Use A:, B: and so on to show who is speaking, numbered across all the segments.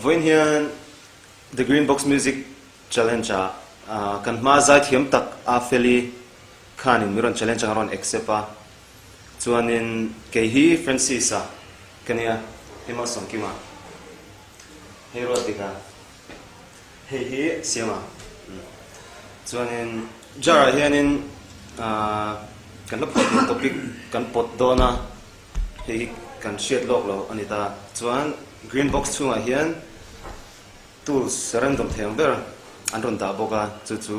A: voin hian the Green Box Music Challenge kan ma zai thiam tak a feli khanin miron challenge ngaron accept a chuanin ke hi Francis a kania hima songkima hero tika he siama chuanin jar hianin kan la pot topic kan pot dona he kan share log lo anita chuan Green Box chunga hian tools random them ber anron da boka chu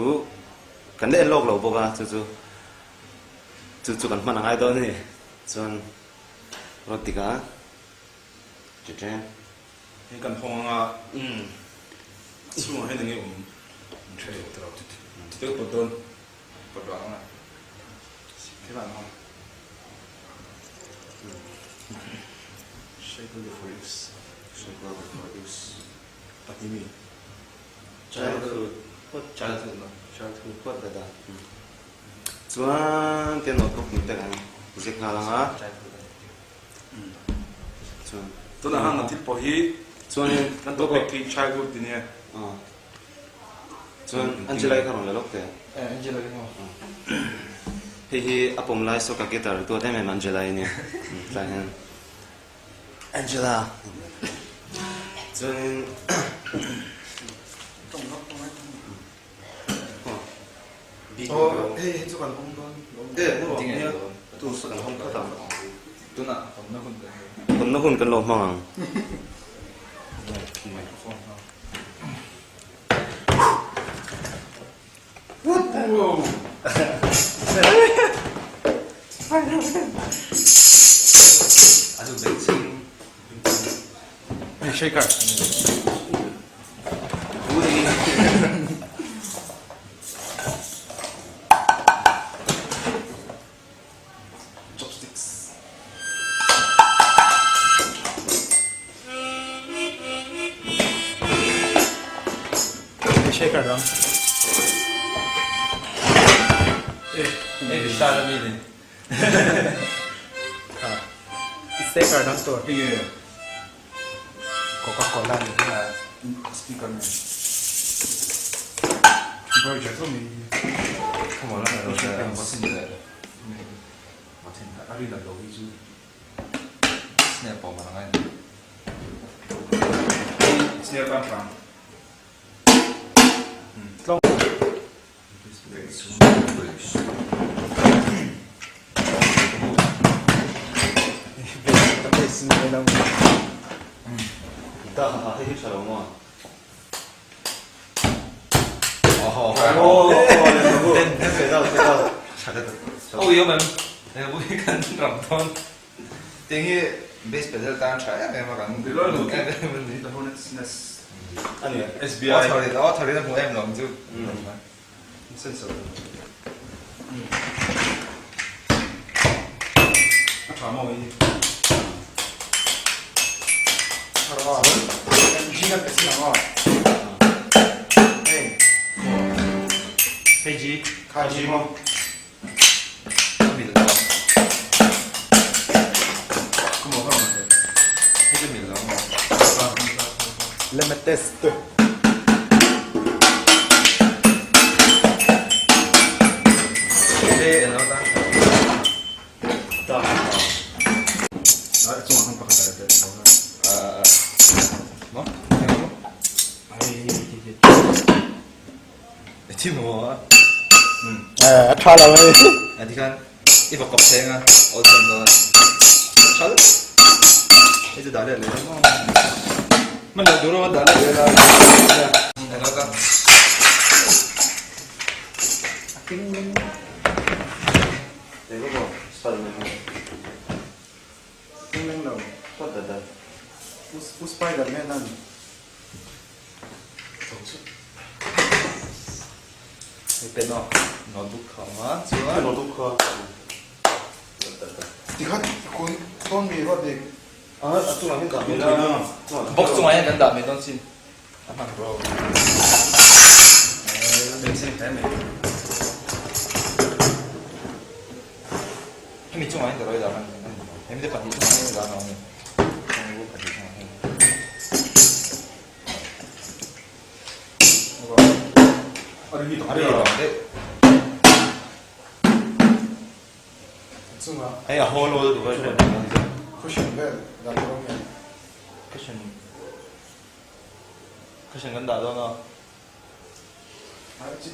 A: kan le log lo boka chu kan man ngai do ni chuan rotika chen
B: he kan honga chunga he ngi thei tro tu podon podwa Kailan mo? Shake the fruits.
A: shake the produce
B: Patimi.
A: childhood
B: Childhood no.
A: childhood what da chuan ten notebook ni ta kan zik na lang a chuan
B: To na hang atil po hi.
A: chuan
B: Nan to ki childhood din ye.
A: chuan Angela ka ron la lok te
B: Angela mo.
A: hi apom lai so ka guitar to te me Angela ni tlahen Angela chuan
B: Hey, itu kan hong don.
A: no
B: Tinggal
A: tu sa kan hong ka ta
B: Tu na hong na hong.
A: kon na hun kan lo mang
B: Microphone. Wow. Aduh, bensin. Shaker. Chopsticks. Shaker dong. Bisa ada ini. Shaker dong tuh. Iya. Coca-Cola nih. Speakernya. Baru jatuh nih. Kemana ada mesin ada. Mesin ada di dalam itu. Snap apa mana? Snap apa? Long.
A: 다 해히 잘 오마
C: 이거면 내가 보니까 람톤 땡이 베이스 페달 단 차야 내가 갔는데
B: 이거는
C: 그냥
B: The Hornets Nest.
A: 아니
B: SBI.
C: 어터리는 뭐야 넘주
B: 센서. 가마위. 하러. 지가 뺏지 나와. 에이. 페이지 가지 뭐.
C: 밀러
B: 그럼 뭐 하면 돼?
C: 헤드 밀러
B: 레메 테스트.
C: 네 나오다
B: 좀 한번 받아야 돼.
C: 뭐?
B: 아이 이게.
C: 티모
B: 차라리.
C: 아니 kan 이거 껍데기가 어떤 잘 이제 나래 내
B: 맨날 놀러 나래.
C: 나가
A: 내가 뭐 스파이더맨
B: 생명나무.
A: 뻗다
B: 스파이더맨은
C: 이때 너도 가만 좋아
A: 노도카
B: 이거 돈 미로디.
A: 좀 아닌가
C: 복숭아야 된다 매던신 한번 들어
B: 벤sin 때문에.
C: 힘이 좀 많이 들어야 나가는 힘들 것 같아 좀 많이 나가는 이거 가지고 Hey, a whole lot of
B: cushion there, that wrong.
C: cushion. Cushion gần đó nó.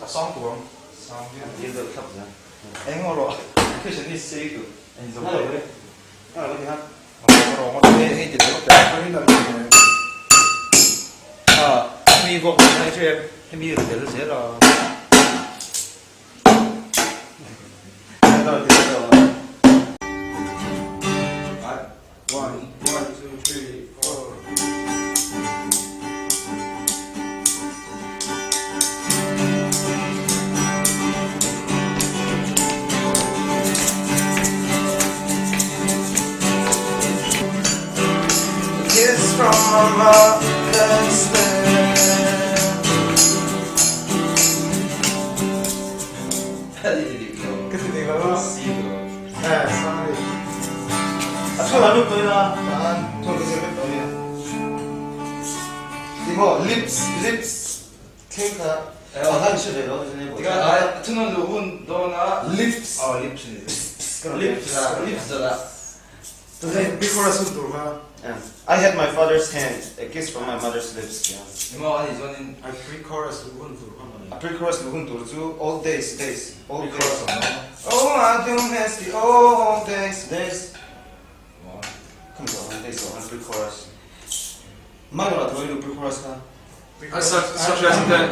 B: A song của ông. Song
A: Yên được thấp ra.
C: Anh ngồi rồi. Cushion đi xí cứ. Anh giống
A: Hello.
C: rồi.
A: À, có gì hát?
C: Rồi nó thế hay chỉ được.
B: Cái là
C: Mi gọc này chơi mi được để nó dễ rồi.
A: Hello, this is
B: One, two, three, four.
C: Kiss from my mother's lips.
B: Cái gì vậy đó? Sorry.
A: Sao là lúc tôi là
B: Thôi cái gì vậy đó? Đi bộ lips. Think that.
A: 하기 싫어요. 선생님.
C: 이거 투는 누군 너나
B: Lips.
C: 립스다.
B: Today, before I should do that.
A: I had my father's hand, a kiss from my mother's lips. Yeah.
C: 이모 아니 저는
B: I pre-chorus 누군 do
A: A pre-chorus 누군 도르주 all days. All
B: Pre-chorus
A: days.
C: Oh I do miss the old days.
A: Days. Come on, days on pre-chorus. 마누라 더 이거 pre-chorus 가.
B: such as that.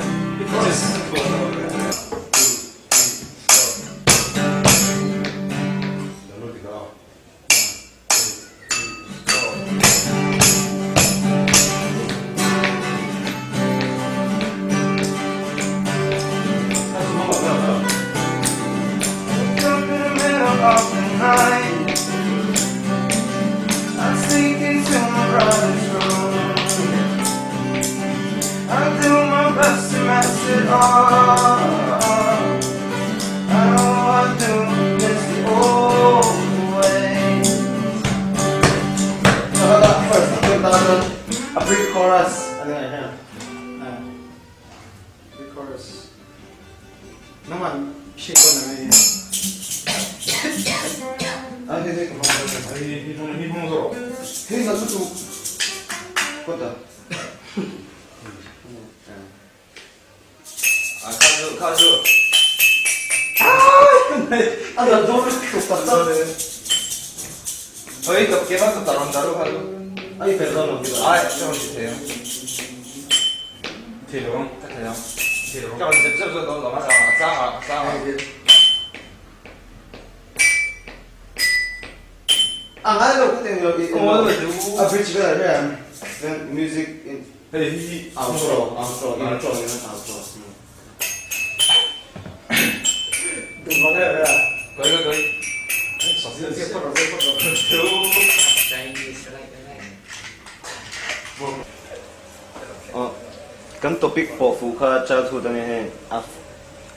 C: Of the night, I sneak into my brother's room. I do my best to mess it up. I know I do miss the old ways.
A: A pre-chorus.
B: Pre-chorus. Naman, shake on the way.
A: 아, 네.
B: 이봉서.
A: 헤이가 수도 껐다.
C: 가수.
A: 아, 나 너무 좋다.
C: 저희 덮개만 따로 가고.
A: 아니, 배선 어디가?
C: 아, 좀 주세요.
B: 대령.
C: 대령.
B: 대령.
C: 저 이제 너무 짱아.
A: 아, 맞아. 그때 여기
C: 누구?
A: 아, 브릿지가 아니라 then music in
B: 이
A: outro.
B: 누가래?
C: 거기.
B: 세퍼로.
A: Kan topic po fu kha childhood ani he a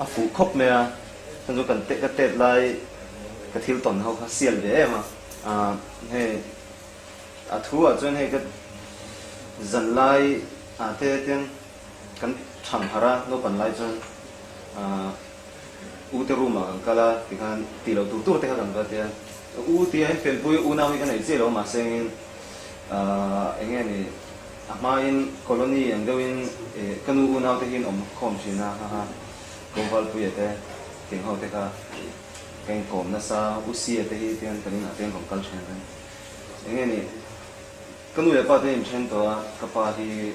A: fu khop me a tan jo kan te lai ka thil ton ho kha sial ve ma he a thu a chen he ka zan lai a te ten kan thang hara no pan lai chen u te ruma kan kala ti kan ti lo tu te ka kan ka te u ti he pen pui u na wi kan ai che lo ma seng enge ni main koloni ang gawin kanu unaw te hin kom sina ha koval puyete king ho te ka keng kom na sa usi te hi tian tanin aten kom kal chen enge ni kanu le pa te im chen to ka pa hi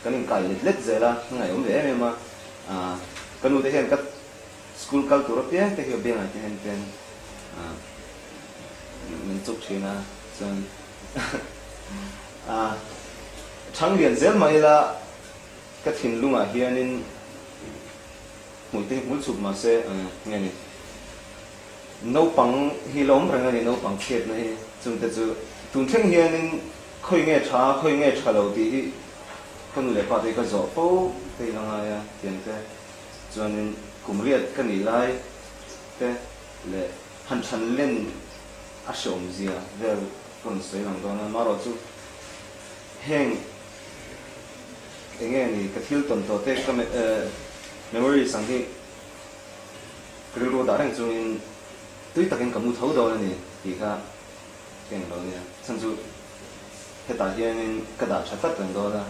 A: kanin kai let zela ngai um ve ma kanu te hen ka school kal tur te te hi be ngai te hen ten min chuk china chen Thang lian zel mai la ka thin lunga hianin multe mul chup ma se nge ni no pang hi lom rang ani no pang khet na hi chung te chu tun theng hianin khoi nge thalo ti hi kanu le pa te ka zo po te langa ya tian te chuanin kumriat ka ni lai te le han chan len a shom zia vel kon sei lang dona maro chu heng enge ni ka thil ton to te ka memory sang hi kri ro da rang chu in tui takin kamu thau do ni ti kha ken lo ni chan chu he ta hian in ka da cha ta tang do la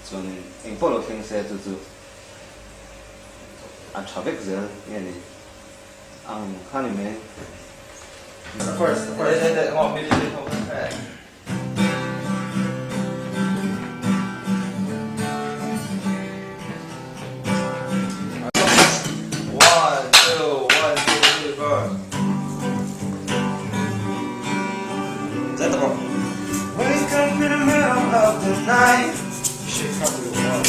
A: chun eng polo thing se chu a chavek zel ni ang khani me
C: Of course. Oh, maybe they don't come back. One, two, 4. Is that the one? Wake up in the middle of the night. Shit, probably the one.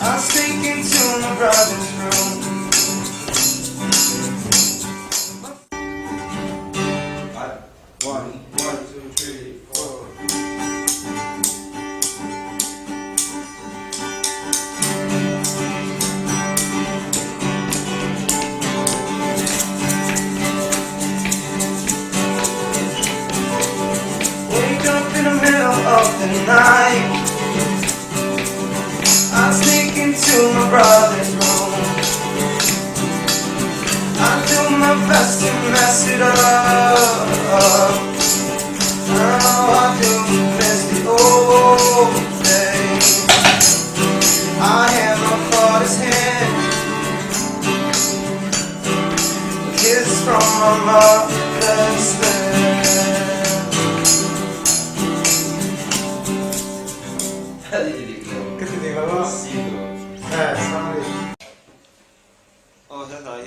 C: I sneak into my brother's room. One, 2, 3, 4. Wake up in the middle of the night. I sneak into my brother's room. I do my best to mess it up. I do miss the old days. I have my father's hand, kisses from my mother's lips.
B: Cái gì đó? Sorry.
A: Hiện tại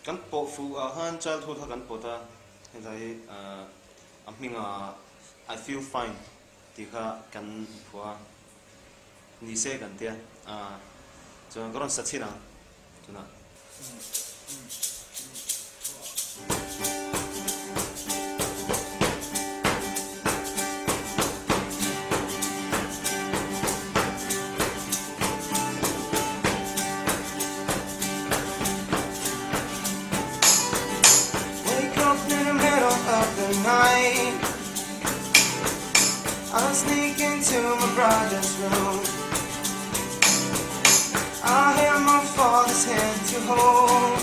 A: kan po fu han childhood kan po ta hiện tại mình I feel fine thì kha kan phua ni se kan tia cho cái con sát chi na cho na
C: Night, I sneak into my brother's room. I have my father's hand to hold,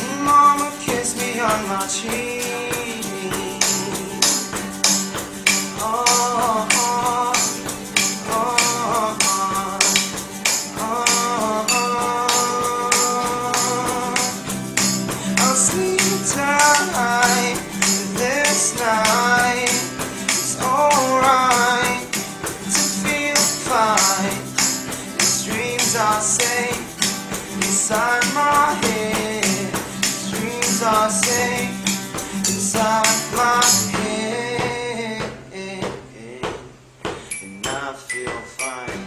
C: and Mama kissed me on my cheek. Oh, oh, oh, oh, oh, oh. I'll sleep tight this night. It's alright to feel fine. These dreams I say inside my head. These dreams I say inside my head. And I feel fine.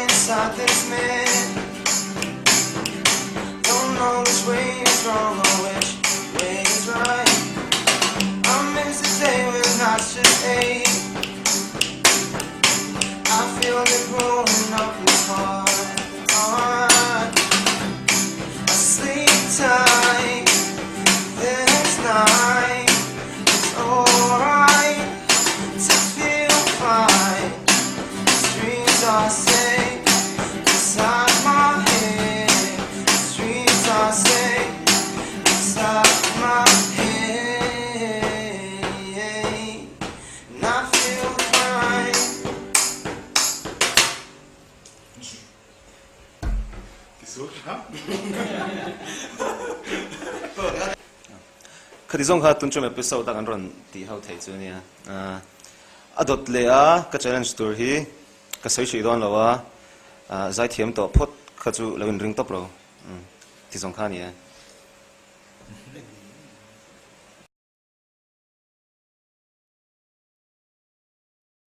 C: Inside this man, don't know which way is wrong or which way is right. I miss the day when I should ache. I feel it growing up his heart. I sleep tight this night. It's alright to feel fine. These dreams I say inside my head. These dreams I say inside my head. And I feel fine.
A: khadi zong ha tun chum episode ta kan ron ti hau thei chu nia adot le a ka challenge tur hi ka sei chi don lawa zai thiam to phot kha chu lawin ring top ro ti zong kha nia